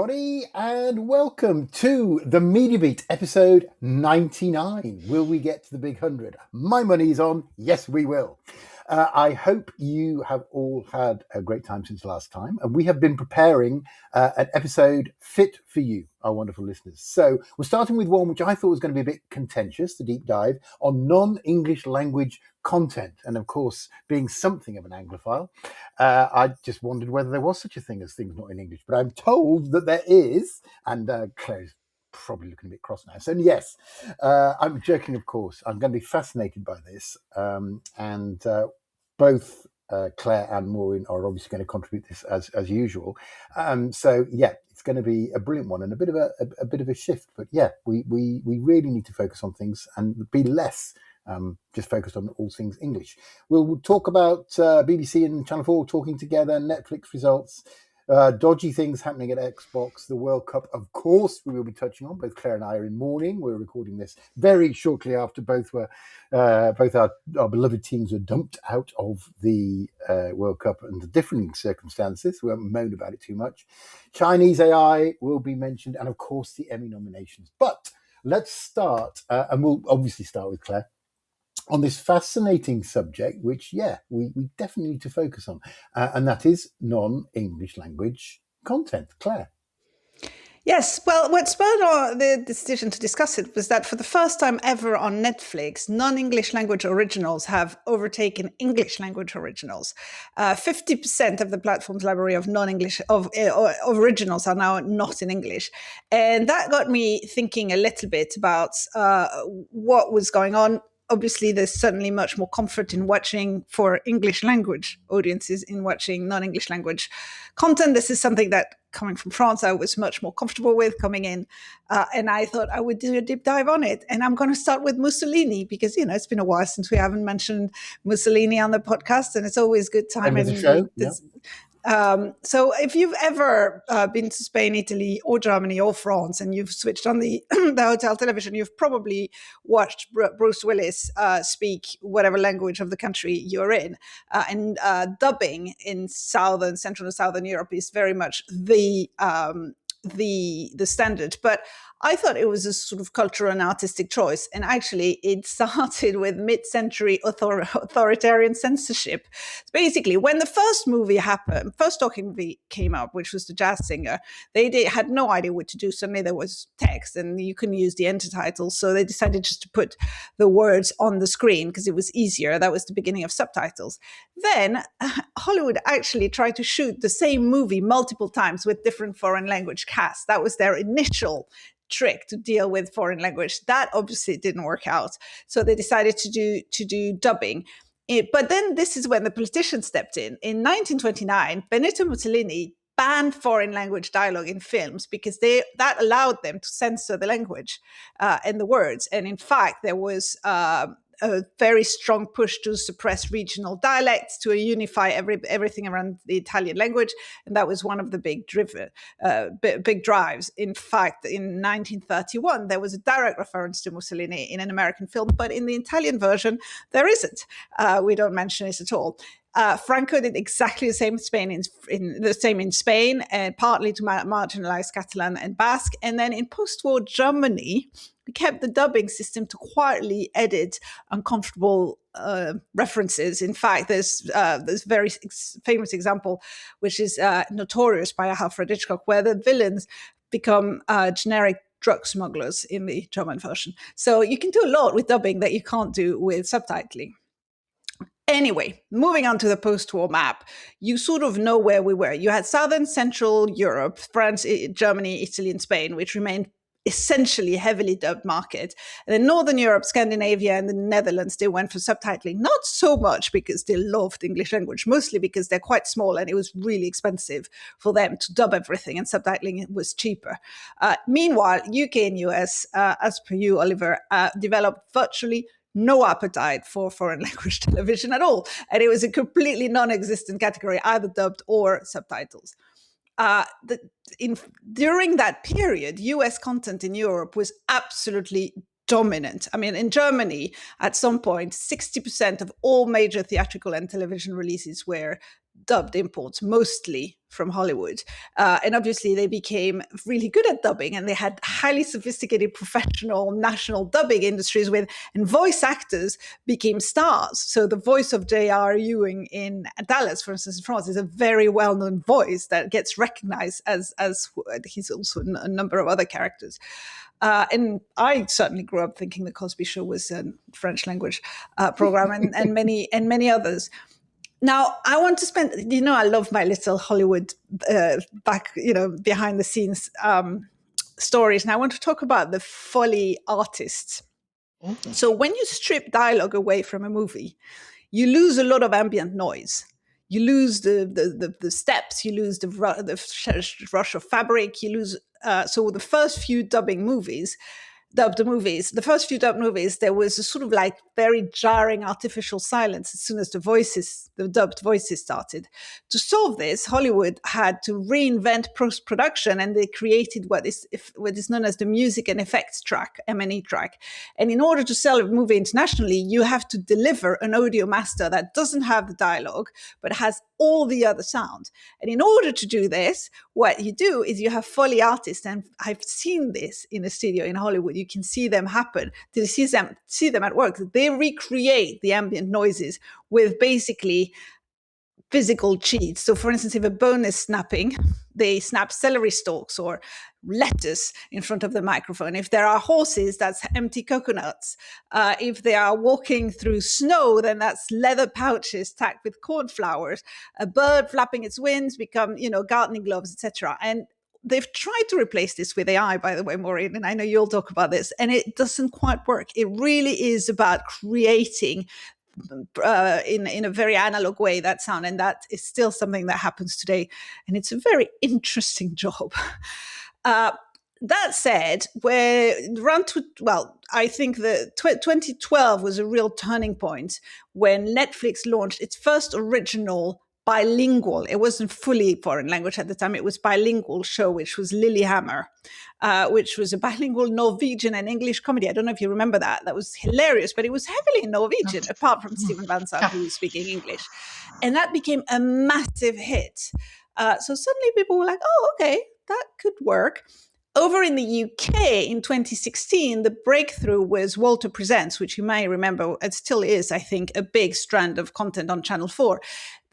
everybody, and welcome to the Media Beat episode 99. Will we get to the big 100? My money's on yes, we will. I hope you have all had a great time since last time, and we have been preparing an episode fit for you, our wonderful listeners. So we're starting with one which I thought was going to be a bit contentious, the deep dive on non-English language content. And of course, being something of an Anglophile, I just wondered whether there was such a thing as things not in English. But I'm told that there is, and Claire's probably looking a bit cross now. So yes, I'm joking, of course. I'm going to be fascinated by this. And both Claire and Maureen are obviously going to contribute this as usual. So yeah, it's going to be a brilliant one and a bit of a shift. But yeah, we really need to focus on things and be less just focused on all things English. We'll talk about BBC and Channel 4 talking together, Netflix results, dodgy things happening at Xbox, the World Cup, of course, we will be touching on. Both Claire and I are in mourning. We're recording this very shortly after both our beloved teams were dumped out of the World Cup under different circumstances. We won't moan about it too much. Chinese AI will be mentioned, and of course the Emmy nominations. But let's start, and we'll obviously start with Claire, on this fascinating subject, which, we definitely need to focus on, and that is non-English language content. Claire. Yes, well, what spurred the decision to discuss it was that for the first time ever on Netflix, non-English language originals have overtaken English language originals. 50% of the platform's library of non-English originals are now not in English. And that got me thinking a little bit about what was going on. Obviously, there's certainly much more comfort in watching for English language audiences in watching non-English language content. This is something that, coming from France, I was much more comfortable with coming in. And I thought I would do a deep dive on it. And I'm going to start with Mussolini because, it's been a while since we haven't mentioned Mussolini on the podcast. And it's always good time. And the show, So if you've ever been to Spain, Italy, or Germany, or France, and you've switched on the hotel television, you've probably watched Bruce Willis speak whatever language of the country you're in. And dubbing in Central and Southern Europe is very much the standard. But I thought it was a sort of cultural and artistic choice. And actually, it started with mid-century authoritarian censorship. Basically, when the first talking movie came up, which was The Jazz Singer, they had no idea what to do. Suddenly there was text and you couldn't use the intertitles. So they decided just to put the words on the screen because it was easier. That was the beginning of subtitles. Then Hollywood actually tried to shoot the same movie multiple times with different foreign language casts. That was their initial trick to deal with foreign language. That obviously didn't work out. So they decided to do dubbing. But then this is when the politicians stepped in. In 1929, Benito Mussolini banned foreign language dialogue in films because that allowed them to censor the language and the words. And in fact, there was a very strong push to suppress regional dialects, to unify everything around the Italian language. And that was one of the big drives. In fact, in 1931, there was a direct reference to Mussolini in an American film, but in the Italian version, there isn't. We don't mention it at all. Franco did exactly the same in Spain, and partly to marginalize Catalan and Basque. And then in post-war Germany, we kept the dubbing system to quietly edit uncomfortable references. In fact, there's very famous example, which is Notorious by Alfred Hitchcock, where the villains become generic drug smugglers in the German version. So you can do a lot with dubbing that you can't do with subtitling. Anyway, moving on to the post-war map, you sort of know where we were. You had Southern Central Europe, France, Germany, Italy, and Spain, which remained essentially heavily dubbed market. And then Northern Europe, Scandinavia, and the Netherlands, they went for subtitling. Not so much because they loved English language, mostly because they're quite small and it was really expensive for them to dub everything, and subtitling was cheaper. Meanwhile, UK and US, as per you, Oliver, developed virtually no appetite for foreign language television at all. And it was a completely non-existent category, either dubbed or subtitles. During that period, US content in Europe was absolutely dominant. I mean, in Germany, at some point, 60% of all major theatrical and television releases were dubbed imports, mostly from Hollywood. And obviously they became really good at dubbing, and they had highly sophisticated professional national dubbing industries and voice actors became stars. So the voice of J.R. Ewing in Dallas, for instance, in France, is a very well-known voice that gets recognized as he's also a number of other characters. And I certainly grew up thinking the Cosby Show was a French language program, and many others. Now, I want to spend, I love my little Hollywood behind the scenes stories. And I want to talk about the Foley artists. Mm-hmm. So when you strip dialogue away from a movie, you lose a lot of ambient noise. You lose the steps, you lose the rush of fabric, you lose. So the first few dubbed movies, the first few dubbed movies, there was a sort of like very jarring artificial silence as soon as the dubbed voices started. To solve this, Hollywood had to reinvent post-production, and they created what is known as the music and effects track, M&E track. And in order to sell a movie internationally, you have to deliver an audio master that doesn't have the dialogue, but has all the other sound. And in order to do this, what you do is you have Foley artists, and I've seen this in a studio in Hollywood. You can see them happen. You see them at work. They recreate the ambient noises with basically physical cheats. So for instance, if a bone is snapping, they snap celery stalks or lettuce in front of the microphone. If there are horses, that's empty coconuts. If they are walking through snow, then that's leather pouches tacked with cornflowers. A bird flapping its wings become, gardening gloves, etc. And they've tried to replace this with AI, by the way, Maureen, and I know you'll talk about this, and it doesn't quite work. It really is about creating in a very analog way that sound, and that is still something that happens today, and it's a very interesting job. That said, I think the 2012 was a real turning point when Netflix launched its first original bilingual, it wasn't fully foreign language at the time, it was bilingual show, which was Lilyhammer, which was a bilingual Norwegian and English comedy. I don't know if you remember that. That was hilarious, but it was heavily in Norwegian, apart from Steven Van Zandt, who was speaking English. And that became a massive hit. So suddenly people were like, oh, okay, that could work. Over in the UK in 2016, the breakthrough was Walter Presents, which you may remember, it still is, I think, a big strand of content on Channel 4.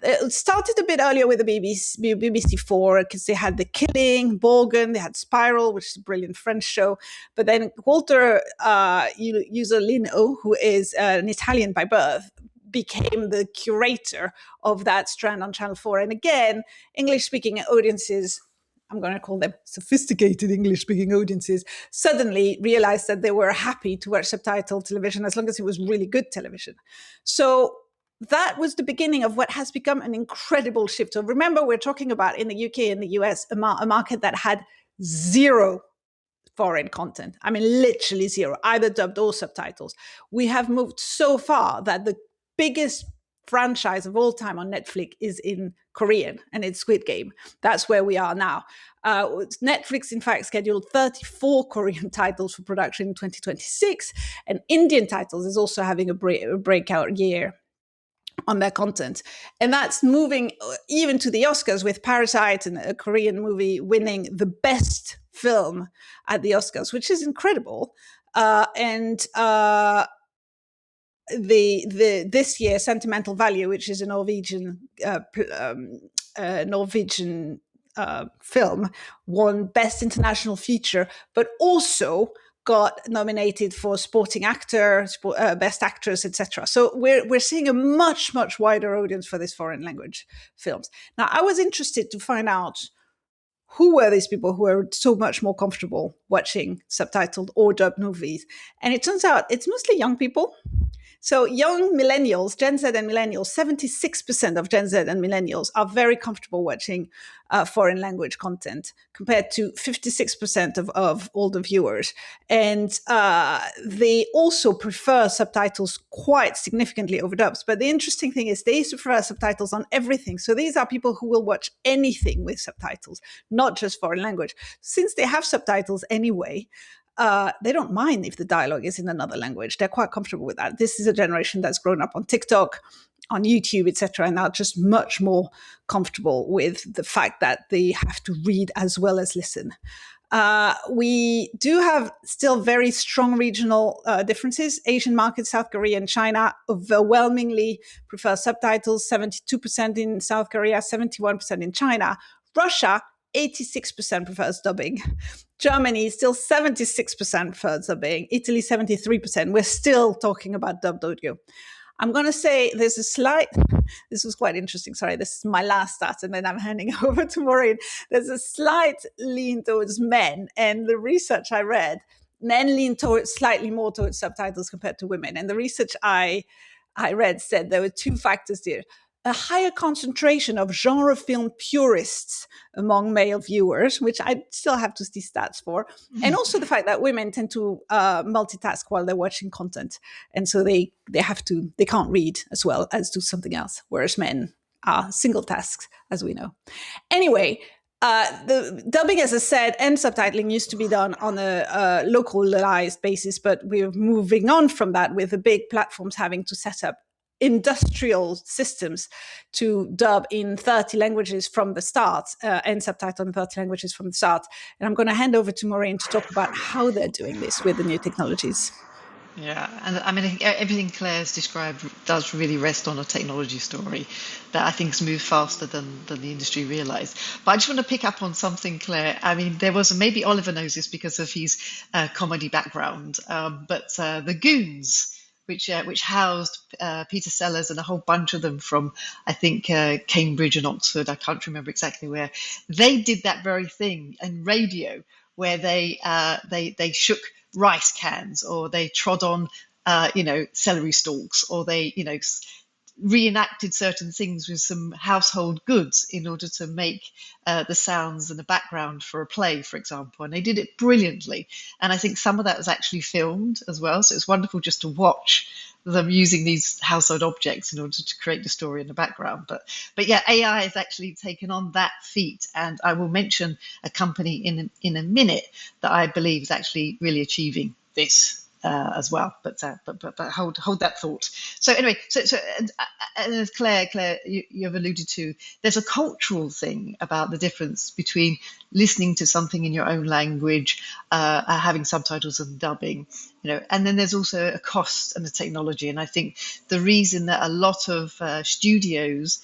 It started a bit earlier with the BBC4 because they had The Killing, Borgen, they had Spiral, which is a brilliant French show. But then Walter Usolino, who is an Italian by birth, became the curator of that strand on Channel 4. And again, English-speaking audiences, I'm going to call them sophisticated English-speaking audiences, suddenly realized that they were happy to watch subtitled television as long as it was really good television. So that was the beginning of what has become an incredible shift. So remember, we're talking about in the UK and the US, a market that had zero foreign content. I mean, literally zero, either dubbed or subtitles. We have moved so far that the biggest franchise of all time on Netflix is in Korean, and it's Squid Game. That's where we are now. Netflix, in fact, scheduled 34 Korean titles for production in 2026, and Indian titles is also having a breakout year on their content. And that's moving even to the Oscars, with Parasite and a Korean movie winning the best film at the Oscars, which is incredible. This year, Sentimental Value, which is a Norwegian film, won Best International Feature, but also got nominated for supporting actor, best actress, etc. So we're seeing a much wider audience for these foreign language films. Now, I was interested to find out who were these people who are so much more comfortable watching subtitled or dubbed movies, and it turns out it's mostly young people. So young millennials, Gen Z and millennials, 76% of Gen Z and millennials are very comfortable watching foreign language content, compared to 56% of older viewers. And they also prefer subtitles quite significantly over dubs. But the interesting thing is they prefer subtitles on everything. So these are people who will watch anything with subtitles, not just foreign language. Since they have subtitles anyway, they don't mind if the dialogue is in another language. They're quite comfortable with that. This is a generation that's grown up on TikTok, on YouTube, etc., and are just much more comfortable with the fact that they have to read as well as listen. We do have still very strong regional differences. Asian markets, South Korea and China, overwhelmingly prefer subtitles, 72% in South Korea, 71% in China. Russia, 86% prefers dubbing. Germany, still 76% prefers dubbing. Italy, 73%. We're still talking about dubbed audio. I'm going to say there's a slight, this was quite interesting. Sorry, this is my last stat, and then I'm handing over to Maureen. There's a slight lean towards men, and the research I read, men lean towards slightly more towards subtitles compared to women. And the research I read said there were two factors there. A higher concentration of genre film purists among male viewers, which I still have to see stats for, and also the fact that women tend to multitask while they're watching content, and so they can't read as well as do something else, whereas men are single tasks, as we know. Anyway, the dubbing, as I said, and subtitling used to be done on a localized basis, but we're moving on from that with the big platforms having to set up industrial systems to dub in 30 languages from the start and subtitle in 30 languages from the start. And I'm going to hand over to Maureen to talk about how they're doing this with the new technologies. Yeah, and I mean, everything Claire's described does really rest on a technology story that I think has moved faster than the industry realised. But I just want to pick up on something, Claire. I mean, there was, maybe Oliver knows this because of his comedy background, but the Goons, which housed Peter Sellers and a whole bunch of them from, I think, Cambridge and Oxford, I can't remember exactly where, they did that very thing in radio, where they shook rice cans, or they trod on celery stalks, or they reenacted certain things with some household goods in order to make the sounds and the background for a play, for example. And they did it brilliantly, and I think some of that was actually filmed as well, so it's wonderful just to watch them using these household objects in order to create the story in the background. But yeah, AI has actually taken on that feat, and I will mention a company in a minute that I believe is actually really achieving this as well. But hold that thought. So anyway, so and as Claire, you've alluded to, there's a cultural thing about the difference between listening to something in your own language, having subtitles and dubbing, and then there's also a cost and a technology. And I think the reason that a lot of studios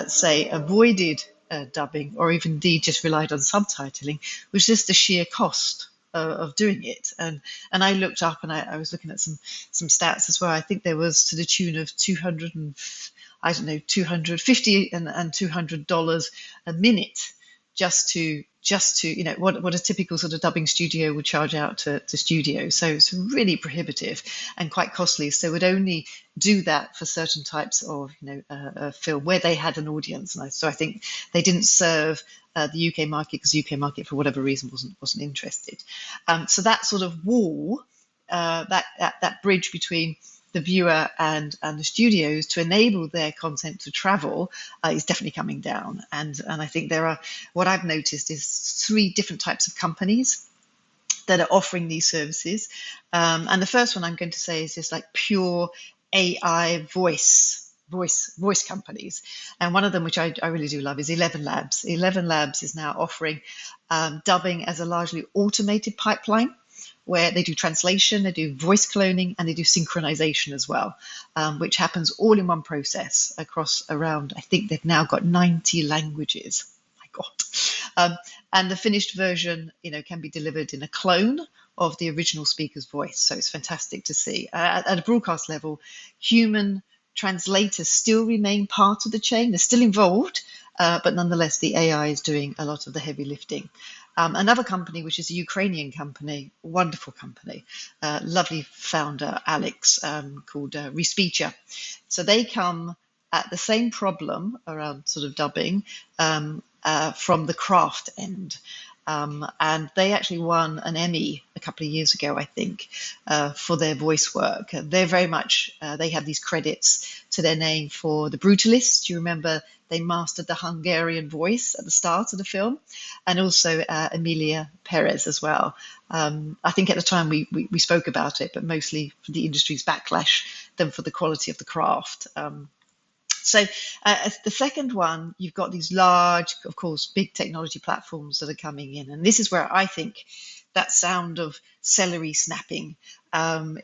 say avoided dubbing, or even indeed just relied on subtitling, was just the sheer cost of doing it. And I looked up, and I was looking at some stats as well. I think there was to the tune of $250 and $200 a minute just to what a typical sort of dubbing studio would charge out to studios. So it's really prohibitive and quite costly. So would only do that for certain types of film where they had an audience. And so I think they didn't serve the UK market, because the UK market for whatever reason wasn't interested. So that sort of wall, that bridge between the viewer and the studios to enable their content to travel is definitely coming down. And I think there are, what I've noticed is 3 different types of companies that are offering these services. And the first one I'm going to say is just like pure AI voice companies. And one of them, which I really do love, is 11 Labs. 11 Labs is now offering dubbing as a largely automated pipeline, where they do translation, they do voice cloning, and they do synchronization as well, which happens all in one process across around, I think they've now got 90 languages. My God. And the finished version, can be delivered in a clone of the original speaker's voice. So it's fantastic to see. At a broadcast level, human translators still remain part of the chain. They're still involved, but nonetheless, the AI is doing a lot of the heavy lifting. Another company, which is a Ukrainian company, wonderful company, lovely founder, Alex, called Respeecher. So they come at the same problem around sort of dubbing from the craft end. And they actually won an Emmy a couple of years ago, I think, for their voice work. They're very much, they have these credits to their name for The Brutalist. Do you remember they mastered the Hungarian voice at the start of the film? And also Emilia Perez as well. I think at the time we spoke about it, but mostly for the industry's backlash than for the quality of the craft. So as the second one, you've got these large, of course, big technology platforms that are coming in. And this is where I think that sound of celery snapping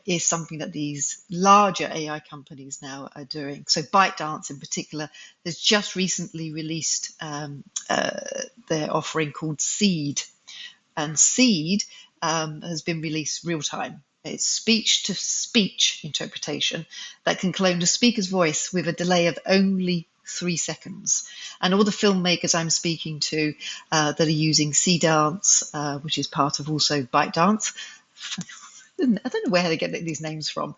is something that these larger AI companies now are doing. So ByteDance in particular has just recently released their offering called Seed. And Seed has been released real time. It's speech to speech interpretation that can clone the speaker's voice with a delay of only 3 seconds. And all the filmmakers I'm speaking to that are using Seedance, which is part of also ByteDance, I don't know where they get these names from.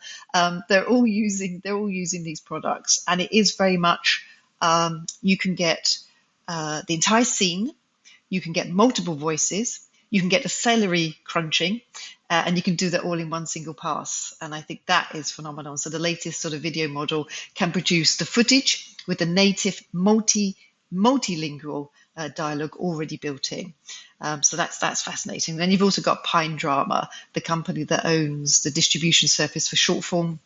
They're all using these products, and it is very much you can get the entire scene, you can get multiple voices, you can get the celery crunching, and you can do that all in one single pass. And I think that is phenomenal. So the latest sort of video model can produce the footage with the native multilingual dialogue already built in. So that's fascinating. Then you've also got Pine Drama, the company that owns the distribution service for short form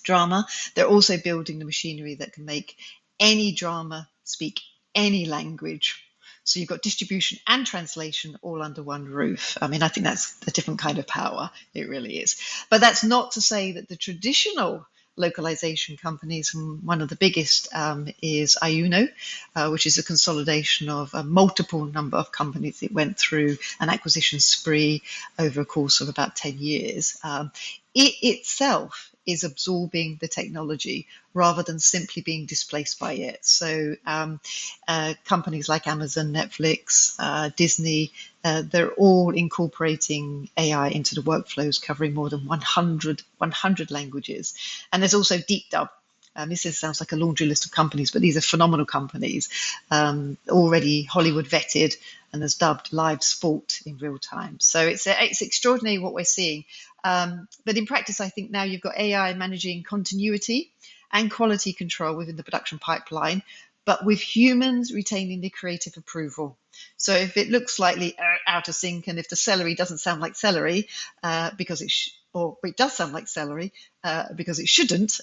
drama. They're also building the machinery that can make any drama speak any language. So you've got distribution and translation all under one roof. I mean, I think that's a different kind of power. It really is. But that's not to say that the traditional localization companies, and one of the biggest is Ayuno, which is a consolidation of a multiple number of companies. It went through an acquisition spree over a course of about 10 years. It itself is absorbing the technology rather than simply being displaced by it. So companies like Amazon, Netflix, Disney, they're all incorporating AI into the workflows, covering more than 100 languages. And there's also Deep Dub. This sounds like a laundry list of companies, but these are phenomenal companies, already Hollywood vetted, and has dubbed live sport in real time. So it's extraordinary what we're seeing. But in practice, I think now you've got AI managing continuity and quality control within the production pipeline, but with humans retaining the creative approval. So if it looks slightly out of sync, and if the celery doesn't sound like celery because or it does sound like celery because it shouldn't,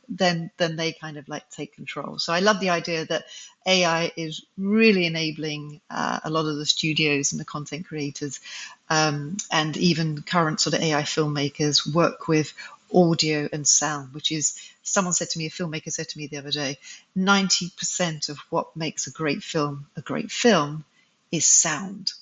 then they kind of like take control. So I love the idea that AI is really enabling a lot of the studios and the content creators and even current sort of AI filmmakers work with audio and sound, which is, a filmmaker said to me the other day, 90% of what makes a great film is sound.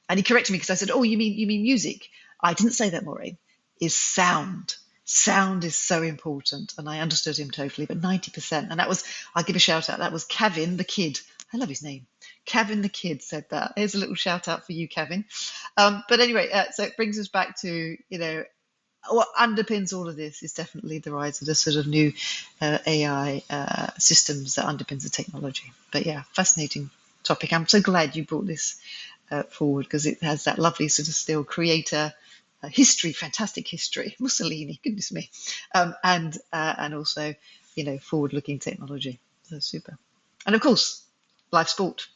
And he corrected me because I said, oh, you mean music? I didn't say that, Maureen. Is sound. Sound is so important. And I understood him totally, but 90%. And that was, I'll give a shout out. That was Kevin the Kid. I love his name. Kevin the Kid said that. Here's a little shout out for you, Kevin. But anyway, so it brings us back to, what underpins all of this is definitely the rise of the sort of new AI systems that underpins the technology. But yeah, fascinating topic. I'm so glad you brought this forward because it has that lovely sort of still creator history, fantastic history, Mussolini, goodness me, and also, forward-looking technology. So super. And of course, live sport.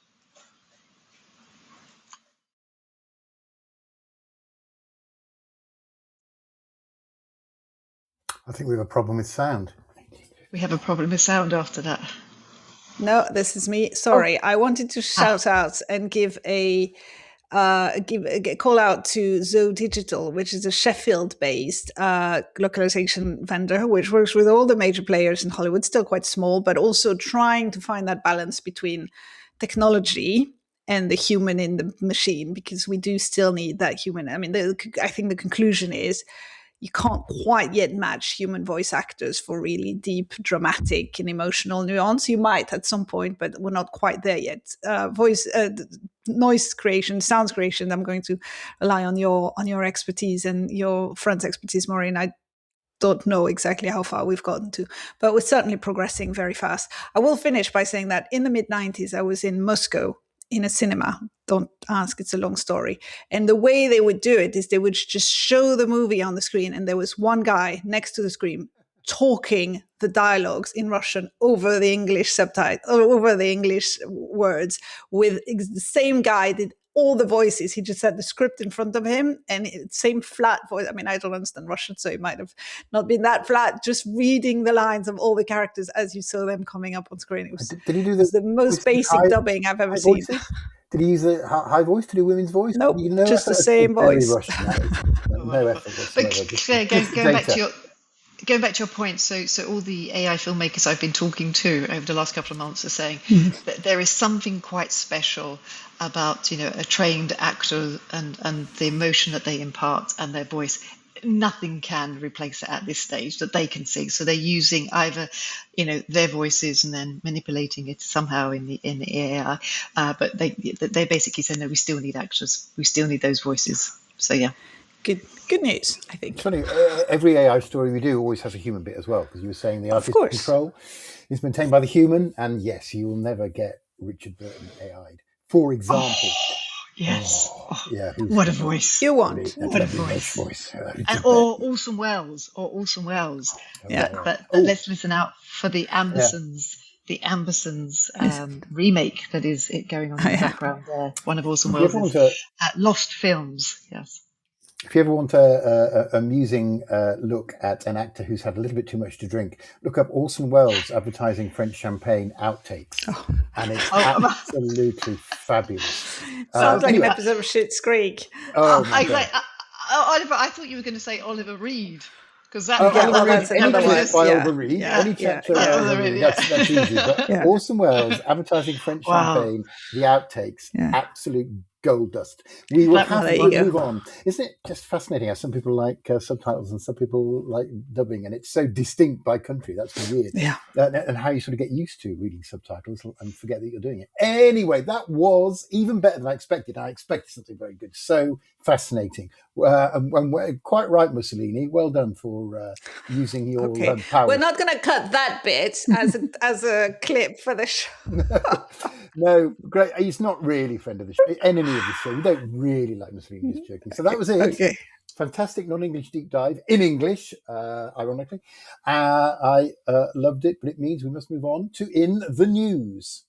I think we have a problem with sound. We have a problem with sound after that. No, this is me. Sorry, I wanted to shout out and give a call out to Zoe Digital, which is a Sheffield-based localization vendor, which works with all the major players in Hollywood, still quite small, but also trying to find that balance between technology and the human in the machine, because we do still need that human. I mean, I think the conclusion is you can't quite yet match human voice actors for really deep, dramatic, and emotional nuance. You might at some point, but we're not quite there yet. Noise creation, sounds creation, I'm going to rely on your expertise and your friend's expertise, Maureen. I don't know exactly how far we've gotten to, but we're certainly progressing very fast. I will finish by saying that in the mid-90s, I was in Moscow in a cinema. Don't ask, it's a long story. And the way they would do it is they would just show the movie on the screen, and there was one guy next to the screen talking the dialogues in Russian over the English subtitle, over the English words, with the same guy did all the voices. He just had the script in front of him and same flat voice. I mean, I don't understand Russian, so it might have not been that flat. Just reading the lines of all the characters as you saw them coming up on screen. It was, Did he do the most basic dubbing I've ever seen. Voices? Did he use a high voice to do women's voice? Nope, just the same voice. Very Russian, that is. No effort whatsoever. But going back to your point, so all the AI filmmakers I've been talking to over the last couple of months are saying that there is something quite special about, a trained actor and the emotion that they impart and their voice. Nothing can replace it at this stage that they can see. So they're using either, their voices and then manipulating it somehow in the AI. But they basically say, no, we still need actors. We still need those voices. So yeah. Good news, I think. It's funny, every AI story we do always has a human bit as well, because you were saying the artistic control is maintained by the human, and yes, you will never get Richard Burton AI'd. For example. Yes. Yeah. What a voice. You want. What a voice. Or Orson Welles. Yeah. But let's listen out for the Ambersons. Yeah. The Ambersons remake that is going on in the background there. One of Orson Welles' lost films. Yes. If you ever want a amusing look at an actor who's had a little bit too much to drink, look up Orson Welles advertising French champagne outtakes, and it's absolutely fabulous. Sounds like an episode of Schitt's Creek. Oliver, I thought you were going to say Oliver Reed. Because that Oliver Reed. Any chapter Oliver Reed, that's easy. But Orson Welles advertising French champagne, the outtakes, absolute gold dust. We will have to move on. Isn't it just fascinating how some people like subtitles and some people like dubbing, and it's so distinct by country? That's weird. Yeah. And how you sort of get used to reading subtitles and forget that you're doing it. Anyway, that was even better than I expected. I expected something very good. So fascinating. And we're quite right, Mussolini. Well done for using your power. We're not going to cut that bit as a clip for the show. No, great. He's not really a friend of the show, enemy of the show. We don't really like Mussolini. Just joking. So that was it. Okay. Fantastic non-English deep dive in English, ironically. I loved it, but it means we must move on to In the News.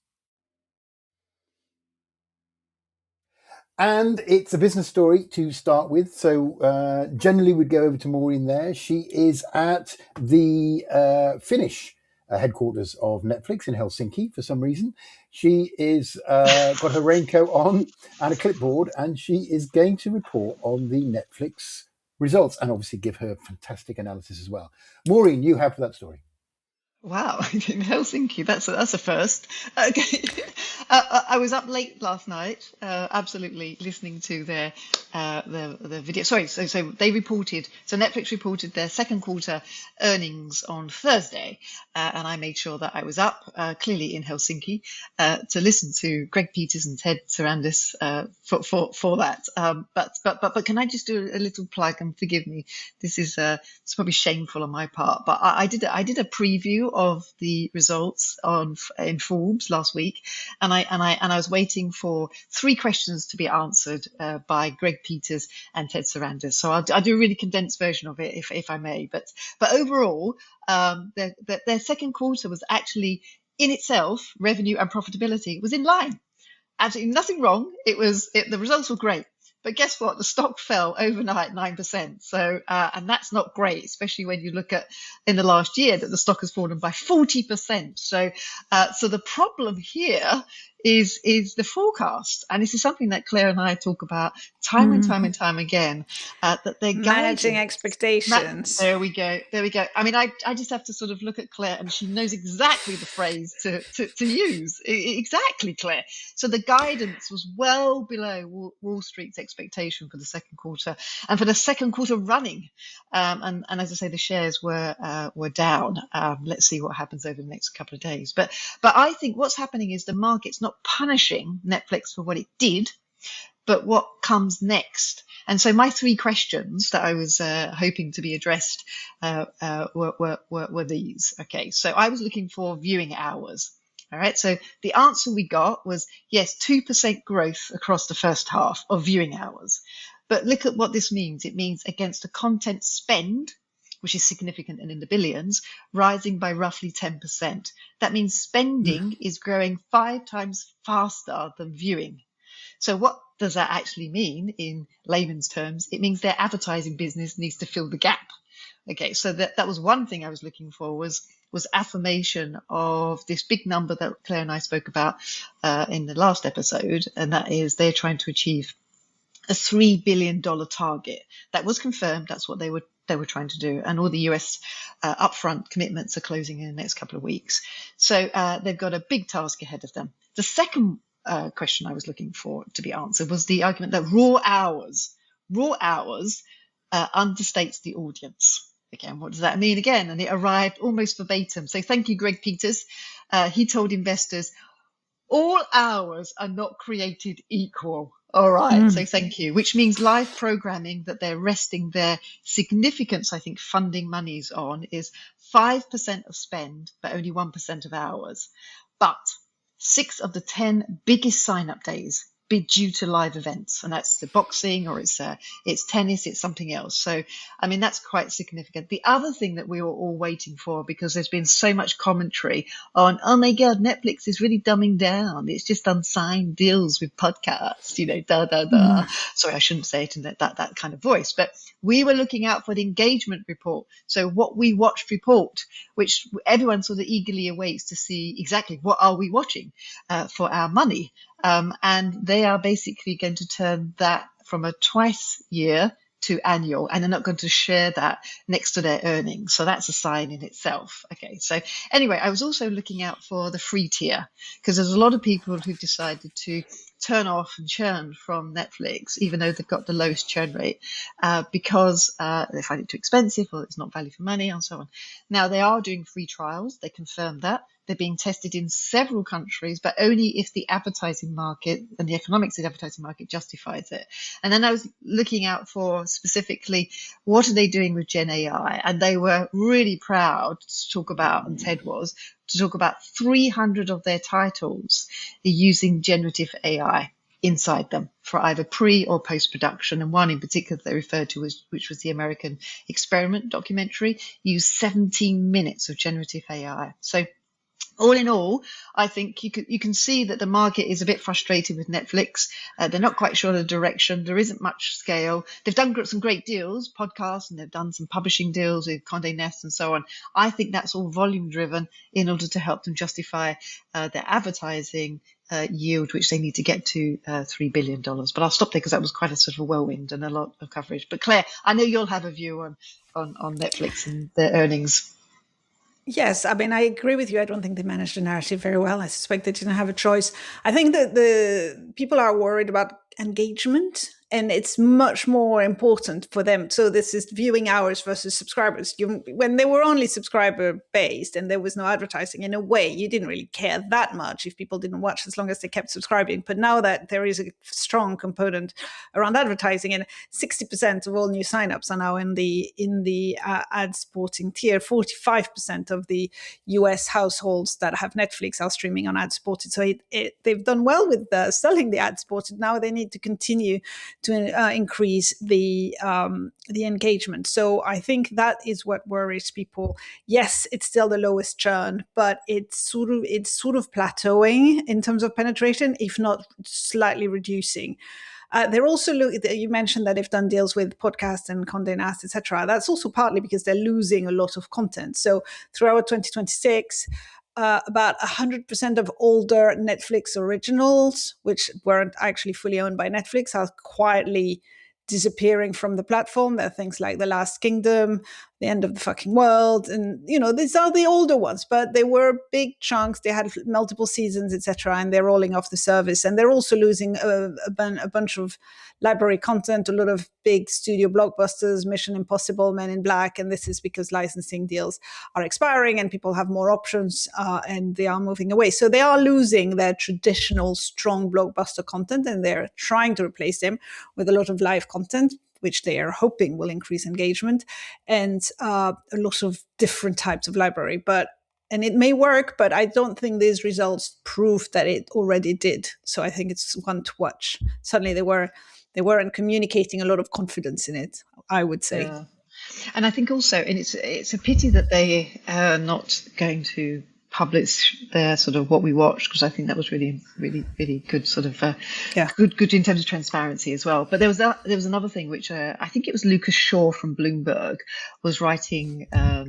And it's a business story to start with. So generally we'd go over to Maureen there. She is at the Finnish headquarters of Netflix in Helsinki for some reason. She is got her raincoat on and a clipboard, and she is going to report on the Netflix results and obviously give her fantastic analysis as well. Maureen, you have for that story. Wow, in Helsinki, that's a first. Okay. I was up late last night, absolutely listening to their video. Sorry, so they reported. So Netflix reported their second quarter earnings on Thursday, and I made sure that I was up, clearly in Helsinki, to listen to Greg Peters and Ted Sarandis for that. But can I just do a little plug? And forgive me, this is it's probably shameful on my part, but I did a preview of the results in Forbes last week, and I was waiting for 3 questions to be answered by Greg Peters and Ted Sarandis. So I'll do a really condensed version of it if I may. But overall, their second quarter was actually in itself, revenue and profitability was in line. Absolutely nothing wrong. The results were great. But guess what? The stock fell overnight 9%. So, and that's not great, especially when you look at in the last year that the stock has fallen by 40%. So the problem here is the forecast. And this is something that Claire and I talk about time and time again, that they're managing expectations. There we go. I mean, I just have to sort of look at Claire, and she knows exactly the phrase to use. Exactly, Claire. So the guidance was well below Wall Street's expectation for the second quarter, and for the second quarter running. And as I say, the shares were down. Let's see what happens over the next couple of days. But I think what's happening is the market's not punishing Netflix for what it did, but what comes next. And so my 3 questions that I was hoping to be addressed were these. Okay, so I was looking for viewing hours. All right, so the answer we got was, yes, 2% growth across the first half of viewing hours. But look at what this means. It means against a content spend, which is significant and in the billions, rising by roughly 10%. That means spending is growing 5 times faster than viewing. So what does that actually mean in layman's terms? It means their advertising business needs to fill the gap. Okay, so that was one thing I was looking for was affirmation of this big number that Claire and I spoke about in the last episode, and that is they're trying to achieve a $3 billion target. That was confirmed. That's what they were trying to do. And all the US upfront commitments are closing in the next couple of weeks. So they've got a big task ahead of them. The second question I was looking for to be answered was the argument that raw hours understates the audience. Again, what does that mean again? And it arrived almost verbatim. So thank you, Greg Peters. He told investors, all hours are not created equal. All right, so thank you, which means live programming that they're resting their significance, I think, funding monies on is 5% of spend, but only 1% of hours. But 6 of the 10 biggest sign-up days be due to live events, and that's the boxing or it's tennis, it's something else. So I mean, that's quite significant. The other thing that we were all waiting for, because there's been so much commentary on, oh my god, Netflix is really dumbing down, it's just unsigned deals with podcasts, Sorry, I shouldn't say it in that kind of voice, but we were looking out for the engagement report, so what we watched report, which everyone sort of eagerly awaits to see exactly what are we watching for our money. And they are basically going to turn that from a twice year to annual, and they're not going to share that next to their earnings. So that's a sign in itself. Okay, so anyway, I was also looking out for the free tier, because there's a lot of people who've decided to turn off and churn from Netflix, even though they've got the lowest churn rate, because they find it too expensive or it's not value for money and so on. Now, they are doing free trials. They confirmed that. They're being tested in several countries, but only if the advertising market and the economics of the advertising market justifies it. And then I was looking out for specifically, what are they doing with Gen AI? And they were really proud to talk about, and Ted was, to talk about 300 of their titles are using generative AI inside them for either pre or post-production. And one in particular they referred to, which was the American Experiment documentary, used 17 minutes of generative AI. So all in all, I think you can see that the market is a bit frustrated with Netflix. They're not quite sure of the direction. There isn't much scale. They've done some great deals, podcasts, and they've done some publishing deals with Condé Nast and so on. I think that's all volume driven in order to help them justify their advertising yield, which they need to get to $3 billion. But I'll stop there because that was quite a sort of a whirlwind and a lot of coverage. But Claire, I know you'll have a view on Netflix and their earnings. Yes, I mean, I agree with you. I don't think they managed the narrative very well. I suspect they didn't have a choice. I think that the people are worried about engagement, and it's much more important for them. So this is viewing hours versus subscribers. When they were only subscriber based and there was no advertising, in a way, you didn't really care that much if people didn't watch, as long as they kept subscribing. But now that there is a strong component around advertising, and 60% of all new signups are now in the ad supporting tier, 45% of the US households that have Netflix are streaming on ad supported. So they've done well with selling the ad supported. Now they need to continue to increase the engagement. So I think that is what worries people. Yes, it's still the lowest churn, but it's sort of plateauing in terms of penetration, if not slightly reducing. They're also you mentioned that they've done deals with podcasts and Condé Nast, etc. That's also partly because they're losing a lot of content. So throughout 2026, about 100% of older Netflix originals, which weren't actually fully owned by Netflix, are quietly disappearing from the platform. There are things like The Last Kingdom, The End of the Fucking World, and these are the older ones, but they were big chunks. They had multiple seasons, etc., and they're rolling off the service. And they're also losing a bunch of library content, a lot of big studio blockbusters, Mission Impossible, Men in Black, and this is because licensing deals are expiring and people have more options, and they are moving away. So they are losing their traditional strong blockbuster content, and they're trying to replace them with a lot of live content, which they are hoping will increase engagement, and a lot of different types of library. And it may work, but I don't think these results prove that it already did. So I think it's one to watch. Suddenly they weren't communicating a lot of confidence in it, I would say. Yeah. And I think also, and it's a pity that they are not going to publish their sort of what we watched, because I think that was really, really, really good sort of Yeah. good in terms of transparency as well. But there was another thing which I think it was Lucas Shaw from Bloomberg was writing ad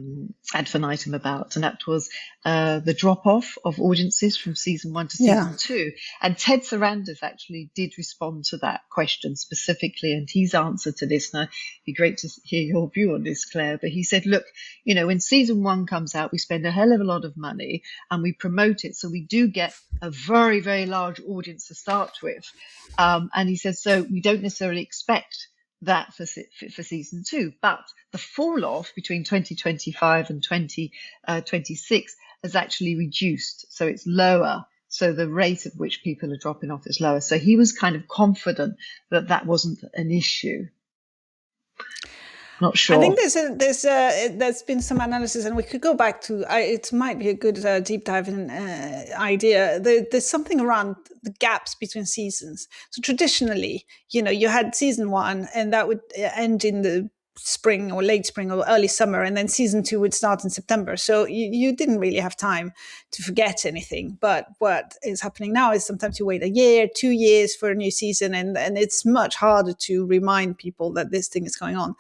infinitum about, and that was the drop off of audiences from season 1 to season 2. And Ted Sarandos actually did respond to that question specifically, and his answer to this, and it'd be great to hear your view on this, Claire. But he said, look, when season 1 comes out, we spend a hell of a lot of money and we promote it, so we do get a very, very large audience to start with, and he says, so we don't necessarily expect that for season 2, but the fall off between 2025 and 2026 has actually reduced, so it's lower, so the rate at which people are dropping off is lower. So he was kind of confident that that wasn't an issue. Not sure. I think there's been some analysis, and we could go back to it. Might be a good deep dive in idea. There's something around the gaps between seasons. So traditionally, you had season 1, and that would end in the spring or late spring or early summer, and then season 2 would start in September. So you didn't really have time to forget anything. But what is happening now is sometimes you wait a year, 2 years for a new season, and it's much harder to remind people that this thing is going on.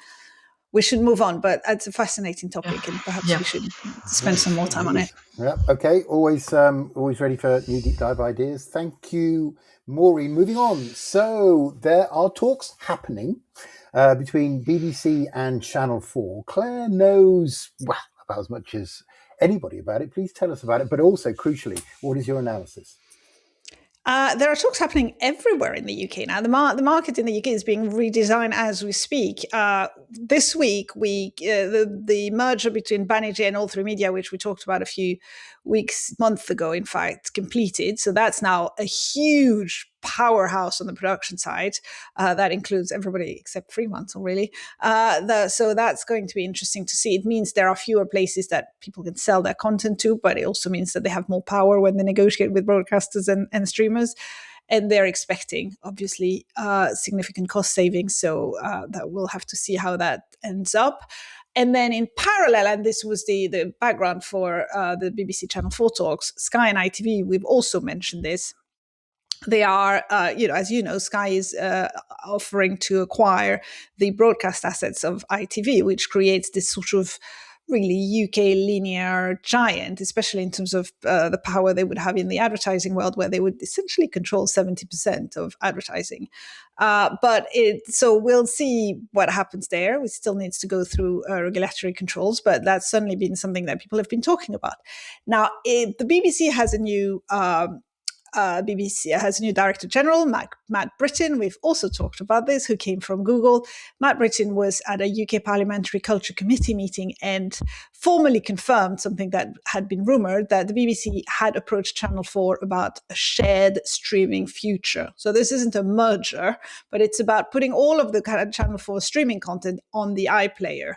We should move on, but it's a fascinating topic, and perhaps we should spend some more time on it. Yeah. Okay. Always ready for new deep dive ideas. Thank you, Maureen. Moving on. So there are talks happening between BBC and Channel 4. Claire knows about as much as anybody about it. Please tell us about it. But also, crucially, what is your analysis? There are talks happening everywhere in the UK now. The market in the UK is being redesigned as we speak. This week, the merger between Banijay and All3Media, which we talked about a few months ago, in fact, completed. So that's now a huge powerhouse on the production side. That includes everybody except Fremantle, really. So that's going to be interesting to see. It means there are fewer places that people can sell their content to, but it also means that they have more power when they negotiate with broadcasters and streamers. And they're expecting, obviously, significant cost savings. So that we'll have to see how that ends up. And then in parallel, and this was the background for the BBC Channel 4 talks, Sky and ITV, we've also mentioned this. They are, as you know, Sky is offering to acquire the broadcast assets of ITV, which creates this sort of really UK linear giant, especially in terms of the power they would have in the advertising world, where they would essentially control 70% of advertising. So we'll see what happens there. It still needs to go through regulatory controls, but that's certainly been something that people have been talking about. Now, the BBC has a new director general, Matt Britton. We've also talked about this, who came from Google. Matt Britton was at a UK Parliamentary Culture Committee meeting and formally confirmed something that had been rumoured, that the BBC had approached Channel 4 about a shared streaming future. So this isn't a merger, but it's about putting all of the kind of Channel 4 streaming content on the iPlayer.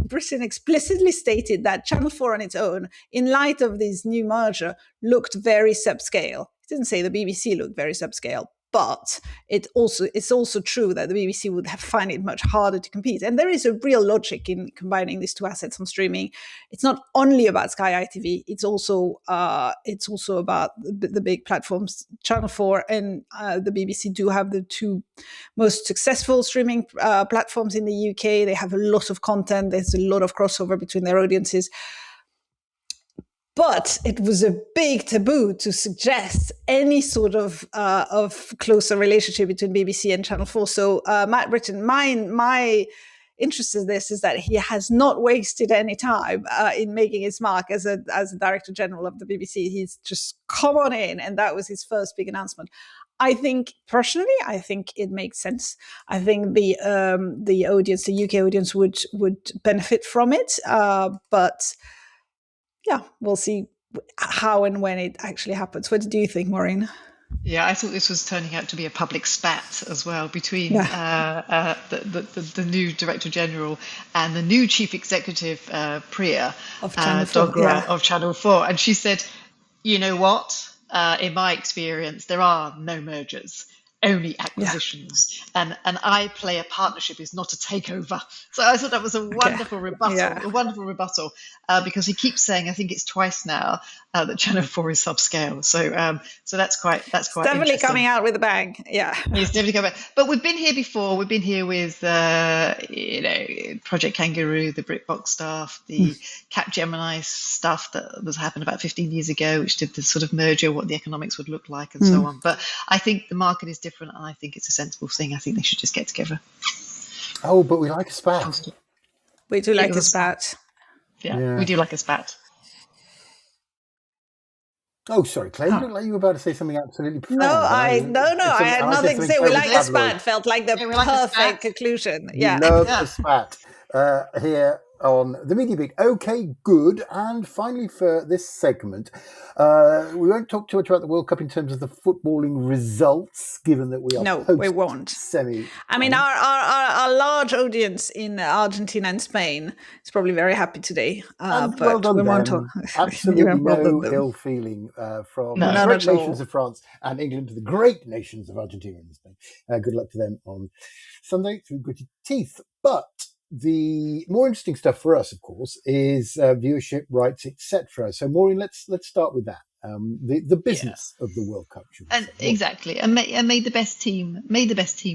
Britain explicitly stated that Channel 4 on its own, in light of this new merger, looked very subscale. It didn't say the BBC looked very subscale, but it's also true that the BBC would find it much harder to compete. And there is a real logic in combining these two assets on streaming. It's not only about Sky ITV, it's also about the big platforms. Channel 4 and the BBC do have the two most successful streaming platforms in the UK. They have a lot of content. There's a lot of crossover between their audiences. But it was a big taboo to suggest any sort of closer relationship between BBC and Channel 4. So Matt Britton, my interest in this is that he has not wasted any time in making his mark as a Director General of the BBC. He's just come on in, and that was his first big announcement. I think it makes sense. I think the audience, the UK audience, would benefit from it, but. Yeah, we'll see how and when it actually happens. What do you think, Maureen? Yeah, I thought this was turning out to be a public spat as well between the new Director General and the new Chief Executive, Priya of Channel 4, Dogra of Channel 4. And she said, you know what, in my experience, there are no mergers. only acquisitions, and I play a partnership is not a takeover. So I thought that was a wonderful rebuttal, because he keeps saying, I think it's twice now, that Channel 4 is subscale. So that's quite definitely interesting. coming out with a bang. Yeah, He's definitely coming. But we've been here before. We've been here with Project Kangaroo, the BritBox stuff, the Capgemini stuff that was happened about 15 years ago, which did the sort of merger, what the economics would look like, and so on. But I think the market is different, and I think it's a sensible thing. I think they should just get together. Oh, but we like a spat. We do like a spat. Yeah, we do like a spat. Oh, sorry, Claire, you look like you were about to say something absolutely profound. No, I had nothing to say. We like a spat. Felt like the perfect conclusion. Yeah. Love a spat here on the Media Beat. Okay, good. And finally, for this segment, we won't talk too much about the World Cup in terms of the footballing results, given that we are we won't. Semi. I mean, our large audience in Argentina and Spain is probably very happy today. But well done, we won't talk. Absolutely no ill feeling from the great nations of France and England to the great nations of Argentina and Spain. Good luck to them on Sunday through gritty teeth. But the more interesting stuff for us, of course, is viewership, rights, etc. So, Maureen, let's start with that. The business of the World Cup, exactly, and made the best team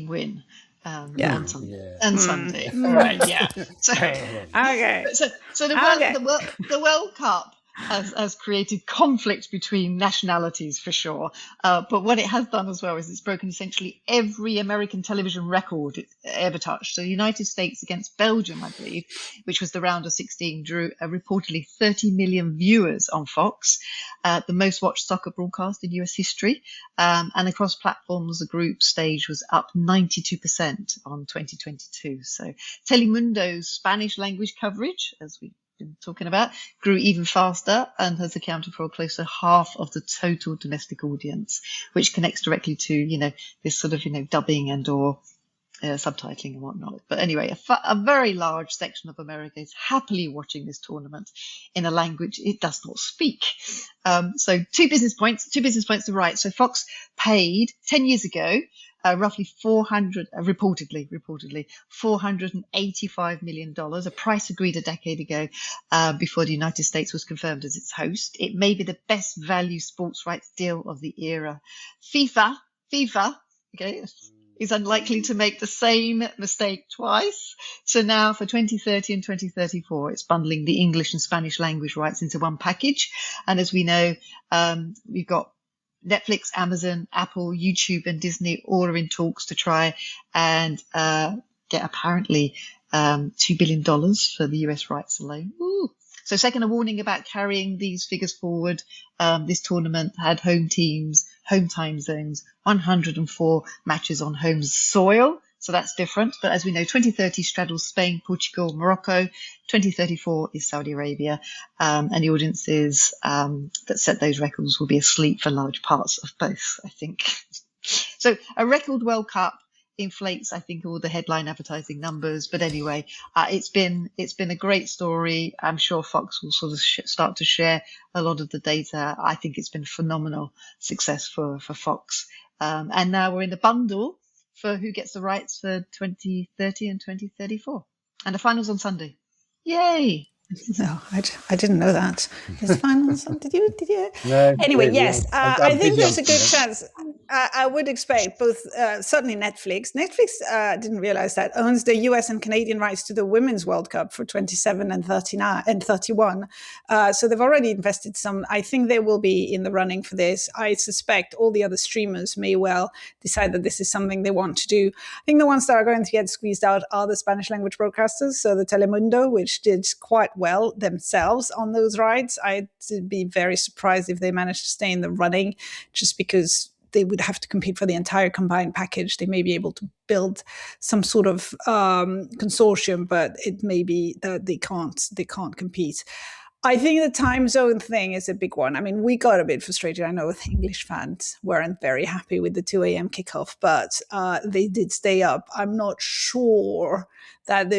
win. On Sunday. And Sunday, right? Yeah. So, okay. So the World Cup has created conflict between nationalities for sure. But what it has done as well is it's broken essentially every American television record it ever touched. So the United States against Belgium, I believe, which was the round of 16, drew reportedly 30 million viewers on Fox, the most watched soccer broadcast in US history. And across platforms, the group stage was up 92% on 2022. So Telemundo's Spanish language coverage, as we been talking about, grew even faster and has accounted for close to half of the total domestic audience, which connects directly to this sort of dubbing and or subtitling and whatnot. But anyway, a very large section of America is happily watching this tournament in a language it does not speak. So two business points to write. So Fox paid 10 years ago roughly reportedly $485 million, a price agreed a decade ago before the United States was confirmed as its host. It may be the best value sports rights deal of the era. FIFA, is unlikely to make the same mistake twice. So now for 2030 and 2034, it's bundling the English and Spanish language rights into one package. And as we know, we've got Netflix, Amazon, Apple, YouTube, and Disney all are in talks to try and get apparently $2 billion for the US rights alone. Ooh. So second, a warning about carrying these figures forward. This tournament had home teams, home time zones, 104 matches on home soil. So that's different. But as we know, 2030 straddles Spain, Portugal, Morocco. 2034 is Saudi Arabia. And the audiences that set those records will be asleep for large parts of both, I think. So a record World Cup inflates, I think, all the headline advertising numbers. But anyway, it's been a great story. I'm sure Fox will sort of start to share a lot of the data. I think it's been a phenomenal success for Fox. And now we're in the bundle for who gets the rights for 2030 and 2034. And the finals on Sunday. Yay! No, I didn't know that. Is finals? Did you? No, anyway, really, yes. I think there's a good chance. I would expect both, certainly Netflix. Netflix, didn't realize that, owns the US and Canadian rights to the Women's World Cup for 27 and 39 and 31. So they've already invested some. I think they will be in the running for this. I suspect all the other streamers may well decide that this is something they want to do. I think the ones that are going to get squeezed out are the Spanish language broadcasters. So the Telemundo, which did quite well themselves on those rights. I'd be very surprised if they managed to stay in the running, just because they would have to compete for the entire combined package. They may be able to build some sort of consortium, but it may be that they can't compete. I think the time zone thing is a big one. I mean, we got a bit frustrated. I know English fans weren't very happy with the 2 a.m. kickoff, but they did stay up. I'm not sure that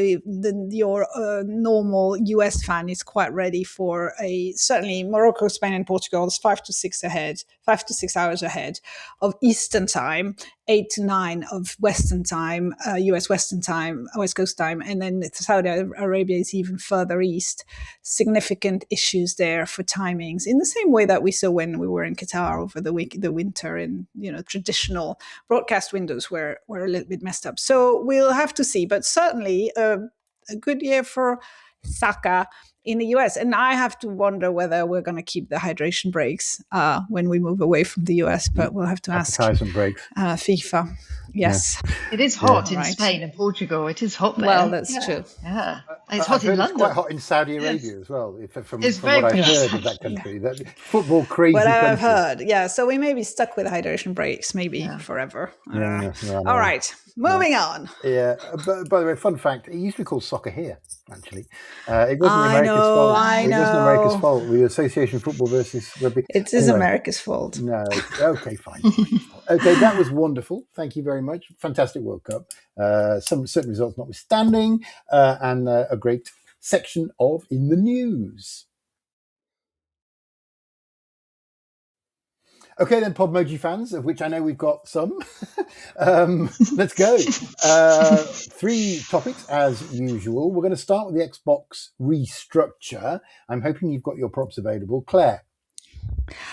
your normal US fan is quite ready for certainly Morocco, Spain, and Portugal is 5 to 6 hours ahead of Eastern time. 8 to 9 of Western time, US Western time, West Coast time, and then Saudi Arabia is even further east. Significant issues there for timings, in the same way that we saw when we were in Qatar over the winter, and traditional broadcast windows were a little bit messed up. So we'll have to see, but certainly a good year for soccer in the US. And I have to wonder whether we're going to keep the hydration breaks when we move away from the US, but we'll have to ask FIFA. Yes. Yeah. It is hot in Spain and Portugal. It is hot there. Well, that's true. Yeah. It's hot in London. It's quite hot in Saudi Arabia as well, from what I've heard of that country. Yeah. That football crazy Well, country. I've heard, yeah. So we may be stuck with hydration breaks, maybe forever. All right, moving on. Yeah. By the way, fun fact, it used to be called soccer here, actually. It wasn't America's fault. It wasn't America's fault. The Association Football versus Rugby. It is America's fault. No. Okay, fine. Okay, that was wonderful. Thank you very much. Fantastic World Cup. Some certain results notwithstanding, and a great section of In the News. Okay, then, Podmoji fans, of which I know we've got some. Let's go. 3 topics, as usual. We're going to start with the Xbox restructure. I'm hoping you've got your props available. Claire.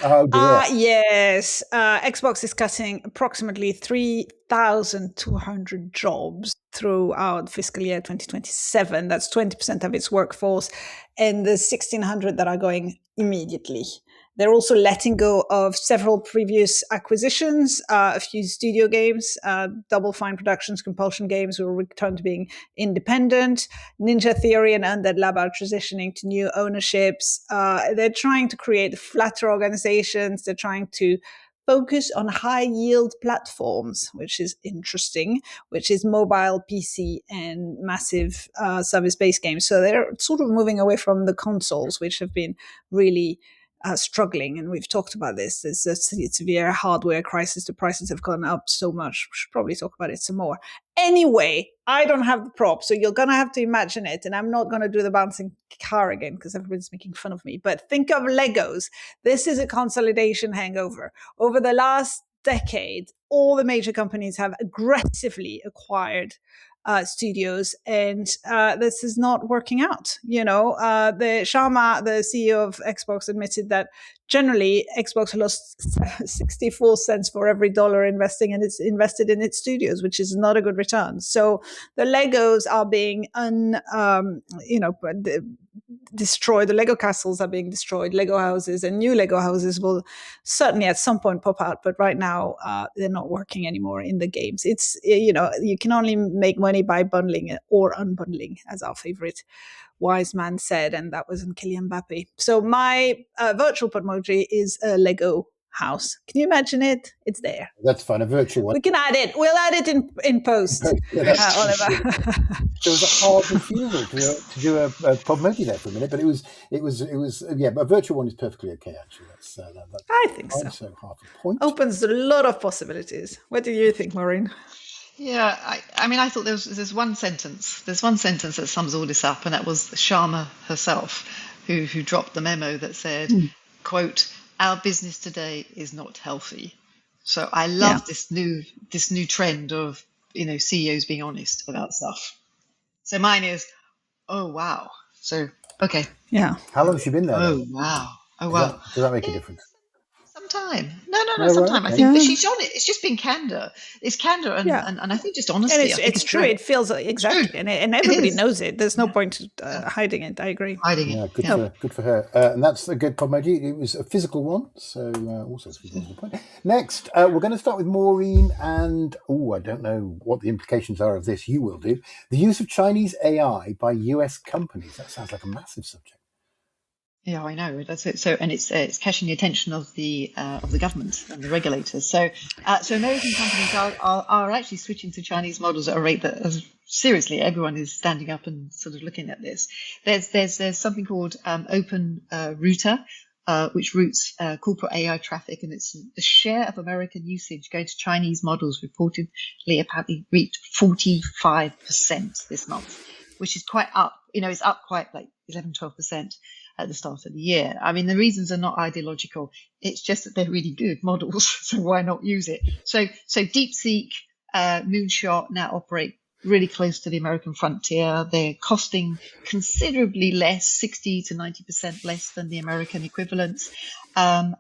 Oh, dear. Yes. Xbox is cutting approximately 3,200 jobs throughout fiscal year 2027. That's 20% of its workforce, and the 1,600 that are going immediately. They're also letting go of several previous acquisitions, a few studio games, Double Fine Productions, Compulsion Games will return to being independent. Ninja Theory and Undead Lab are transitioning to new ownerships. They're trying to create flatter organizations. They're trying to focus on high-yield platforms, which is interesting, which is mobile, PC, and massive service-based games. So they're sort of moving away from the consoles, which have been really struggling, and we've talked about this. There's a severe hardware crisis. The prices have gone up so much. We should probably talk about it some more. Anyway, I don't have the prop, so you're going to have to imagine it, and I'm not going to do the bouncing car again because everybody's making fun of me. But think of Legos. This is a consolidation hangover. Over the last decade, all the major companies have aggressively acquired studios, and this is not working out. The Sharma, the CEO of Xbox, admitted that generally Xbox lost 64 cents for every dollar invested in its studios, which is not a good return. So the Legos are being destroyed. The Lego castles are being destroyed. Lego houses and new Lego houses will certainly at some point pop out, but right now they're not working anymore in the games. It's you can only make money by bundling or unbundling, as our favorite wise man said, and that was in Kylian Mbappe. So my virtual Podmoji is a Lego house. Can you imagine it? It's there. That's fun. A virtual one. We can add it. We'll add it in post, Oliver. There was a hard refusal to do a Podmoji there for a minute, but it was but a virtual one is perfectly okay, actually. I think so. So half a point. Opens a lot of possibilities. What do you think, Maureen? Yeah, I mean, I thought there's one sentence. There's one sentence that sums all this up, and that was Sharma herself, who dropped the memo that said, quote, "Our business today is not healthy." So I love this new trend of CEOs being honest about stuff. So mine is, oh wow. So okay. Yeah. How long has she been there? Oh wow. Oh wow. Does that make a difference? Some time. No, sometime. I think she's on it. It's just been candor. It's candor and I think just honesty. And it's true. It feels exactly, and everybody knows it. There's no point hiding it. I agree. Hiding it. Good for her. And that's a good Podmoji. It was a physical one, so also a physical point. Next, we're going to start with Maureen, and I don't know what the implications are of this. You will do. The use of Chinese AI by US companies. That sounds like a massive subject. Yeah, I know. That's it. So, and it's catching the attention of the government and the regulators. So American companies are actually switching to Chinese models at a rate that, seriously, everyone is standing up and sort of looking at this. There's something called Open Router, which routes corporate AI traffic, and it's the share of American usage going to Chinese models reportedly apparently reached 45% this month, which is quite up. It's up quite like 11-12%. at the start of the year. I mean, the reasons are not ideological. It's just that they're really good models, so why not use it? So DeepSeek, Moonshot now operate really close to the American frontier. They're costing considerably less, 60 to 90% less than the American equivalents. And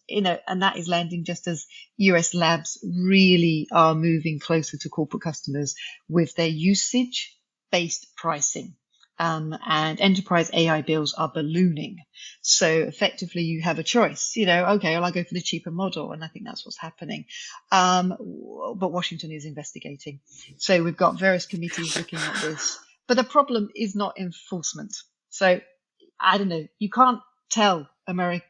that is landing just as US labs really are moving closer to corporate customers with their usage-based pricing. And enterprise AI bills are ballooning. So effectively you have a choice, okay, well, I'll go for the cheaper model. And I think that's what's happening. But Washington is investigating. So we've got various committees looking at this. But the problem is not enforcement. So I don't know, you can't tell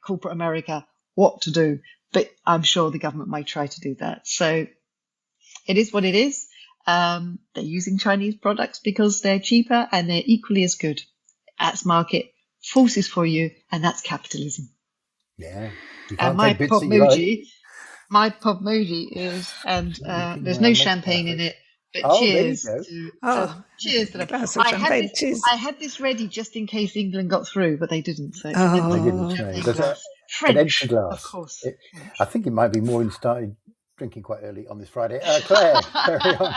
corporate America what to do, but I'm sure the government might try to do that. So it is what it is. They're using Chinese products because they're cheaper and they're equally as good. That's market forces for you, and that's capitalism. Yeah. And my Podmoji is, and there's no champagne in it, but cheers to that. I had this ready just in case England got through, but they didn't. So they didn't. There's French, an empty glass, of course. I think it might be more in started drinking quite early on this Friday. Claire, carry on.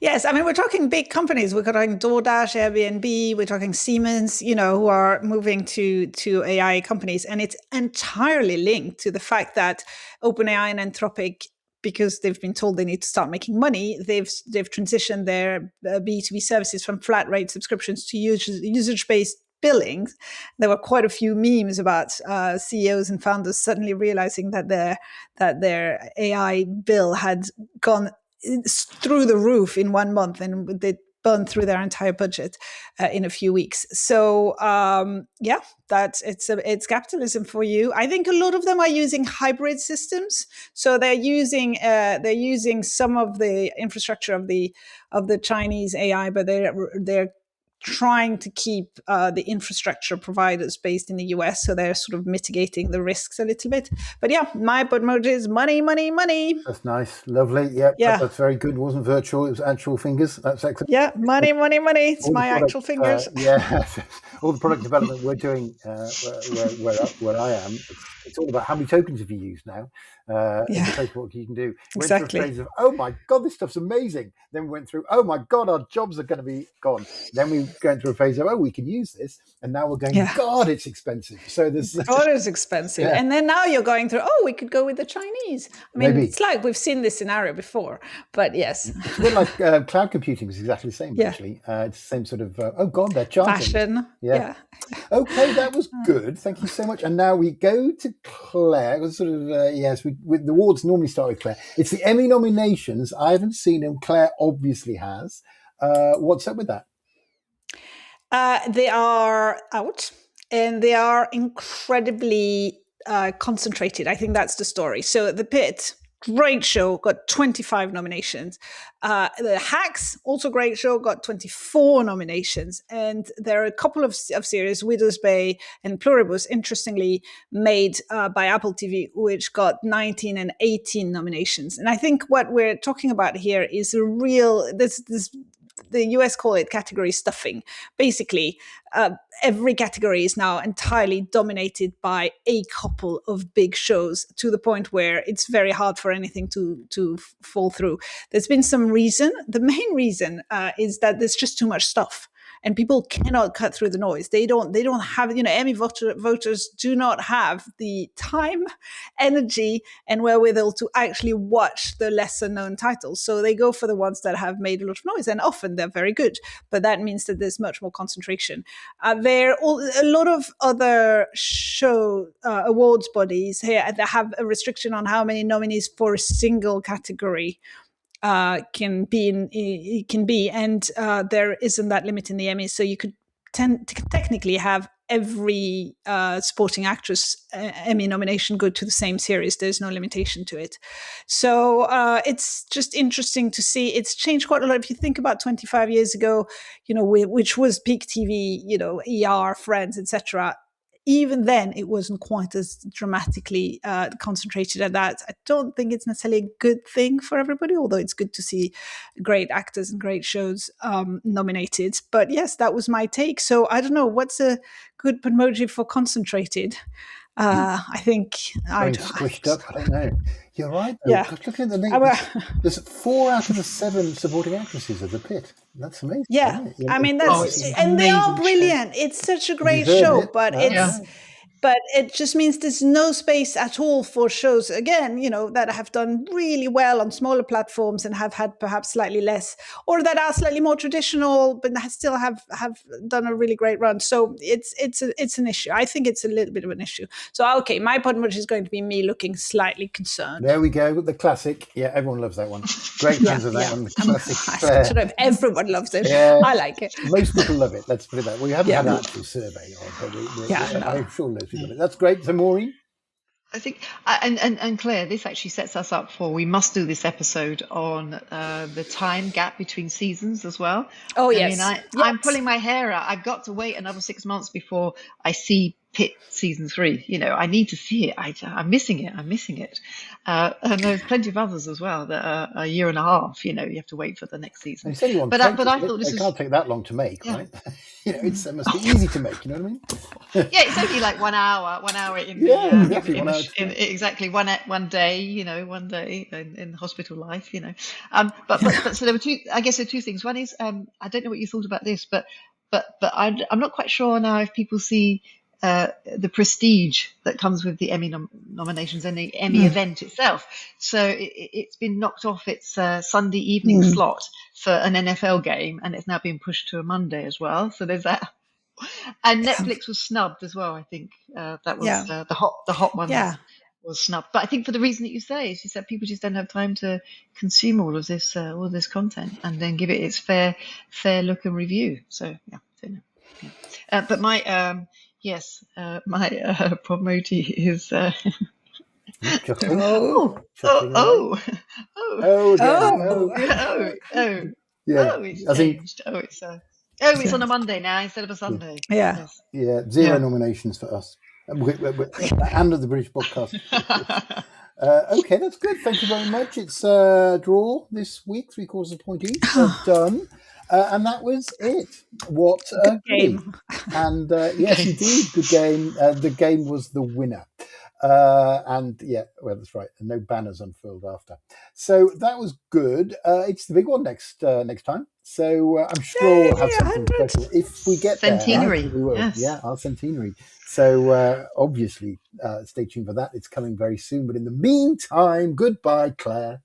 Yes, I mean, we're talking big companies. We're talking DoorDash, Airbnb, we're talking Siemens, who are moving to AI companies. And it's entirely linked to the fact that OpenAI and Anthropic, because they've been told they need to start making money, they've transitioned their B2B services from flat rate subscriptions to usage-based billings. There were quite a few memes about CEOs and founders suddenly realizing that their AI bill had gone through the roof in 1 month, and they burned through their entire budget in a few weeks. So it's capitalism for you. I think a lot of them are using hybrid systems. So they're using some of the infrastructure of the Chinese AI, but they're trying to keep the infrastructure providers based in the US, so they're sort of mitigating the risks a little bit. But yeah, my Podmoji is money, money, money. That's nice, lovely. Yeah, that's very good. It wasn't virtual; it was actual fingers. That's excellent. Yeah, money, money, money. It's my actual fingers. All the product development we're doing where I am, it's all about how many tokens have you used now. As opposed to what you can do. Exactly. Went through a phase of, oh my God, this stuff's amazing. Then we went through, oh my God, our jobs are going to be gone. Then we going through a phase of, oh, we can use this. And now we're going, God, it's expensive. So God, it's expensive. Yeah. And then now you're going through, we could go with the Chinese. I mean, It's like we've seen this scenario before, but yes. It's a bit like cloud computing is exactly the same, actually. It's the same sort of, oh God, they're charging. Fashion. Yeah. Okay, that was good. Thank you so much. And now we go to Claire. It was sort of, with the awards normally start with Claire. It's the Emmy nominations. I haven't seen them. Claire obviously has. What's up with that? They are out, and they are incredibly concentrated. I think that's the story. So The Pit, great show, got 25 nominations. The Hacks, also great show, got 24 nominations. And there are a couple of series, Widow's Bay and Pluribus, interestingly made by Apple TV, which got 19 and 18 nominations. And I think what we're talking about here is a real, the US call it category stuffing. Basically, every category is now entirely dominated by a couple of big shows, to the point where it's very hard for anything to fall through. There's been some reason. The main reason is that there's just too much stuff. And people cannot cut through the noise. They don't have, Emmy voters do not have the time, energy, and wherewithal to actually watch the lesser known titles. So they go for the ones that have made a lot of noise, and often they're very good. But that means that there's much more concentration. There are a lot of other show awards bodies here that have a restriction on how many nominees for a single category can be, and there isn't that limit in the Emmys, so you could technically have every supporting actress Emmy nomination go to the same series. There's no limitation to it. So it's just interesting to see. It's changed quite a lot. If you think about 25 years ago, which was peak TV, ER, Friends, etc., even then it wasn't quite as dramatically concentrated at that. I don't think it's necessarily a good thing for everybody, although it's good to see great actors and great shows nominated. But yes, that was my take. So I don't know, what's a good Podmoji for concentrated? I think Very squished up. I don't know. You're right, though. Yeah. Just looking at the names, there's 4 out of the 7 supporting actresses of The Pit. That's amazing. Yeah, isn't it? I mean it's an and they are amazing brilliant. It's such a great Deserve show, it. but Yeah. but it just means there's no space at all for shows, again, that have done really well on smaller platforms and have had perhaps slightly less, or that are slightly more traditional, but still have done a really great run. So it's an issue. I think it's a little bit of an issue. So, okay, my Podmoji is going to be me looking slightly concerned. There we go. The classic. Yeah, everyone loves that one. Great fans of that one. The classic. I don't know if everyone loves it. Yeah. I like it. Most people love it. Let's put it that way. We haven't Yeah. had an actual survey on, but No. I'm sure most people love it. That's great. So, Maureen? I think, and Claire, this actually sets us up for, we must do this episode on the time gap between seasons as well. Oh, yes. I mean, I'm pulling my hair out. I've got to wait another 6 months before I see Pit season 3. I need to see it. I'm missing it. And there's plenty of others as well that are a year and a half. You have to wait for the next season. But I thought this can't take that long to make, right? It must be easy to make. You know what I mean? Yeah, it's only like 1 hour. 1 hour in exactly. Exactly one day. One day in hospital life. But so there were two. I guess there are two things. One is I don't know what you thought about this, but I'm not quite sure now if people see the prestige that comes with the Emmy nominations and the Emmy event itself. So it's been knocked off its Sunday evening slot for an NFL game, and it's now been pushed to a Monday as well. So there's that. And Netflix was snubbed as well. I think that was the hot one. Yeah. Was snubbed. But I think for the reason that you say, she said people just don't have time to consume all of this content and then give it its fair look and review. So but my my Podmoji is it's on a Monday now instead of a Sunday. Yeah. Zero nominations for us. And of the British podcast. Okay, that's good. Thank you very much. It's a draw this week, 3/4 point each. Well done. And that was it. What a game. And yes, indeed, good game. The game was the winner. And that's right. And no banners unfurled after. So that was good. It's the big one next time. So I'm sure we'll have something special if we get centenary. There. We will. Yes. Yeah, our centenary. So obviously, stay tuned for that. It's coming very soon. But in the meantime, goodbye, Claire.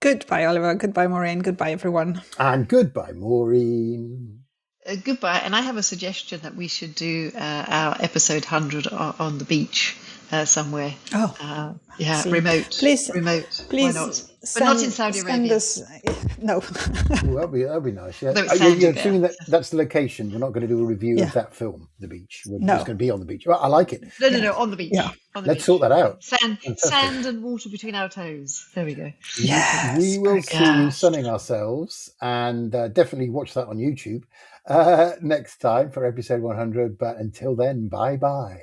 Goodbye, Oliver. Goodbye, Maureen. Goodbye, everyone. And goodbye, Maureen. Goodbye. And I have a suggestion that we should do our episode 100 on the beach somewhere. Oh, remote. Please, why not? But not in Saudi Arabia. No. That'd be nice. Yeah. You're assuming that's the location. We're not going to do a review of that film, The Beach. We're just going to be on the beach. Well, I like it. No, on the beach. Yeah. Let's sort that out. Sand and water between our toes. There we go. Yes. We will see you sunning ourselves, and definitely watch that on YouTube next time for episode 100. But until then, bye-bye.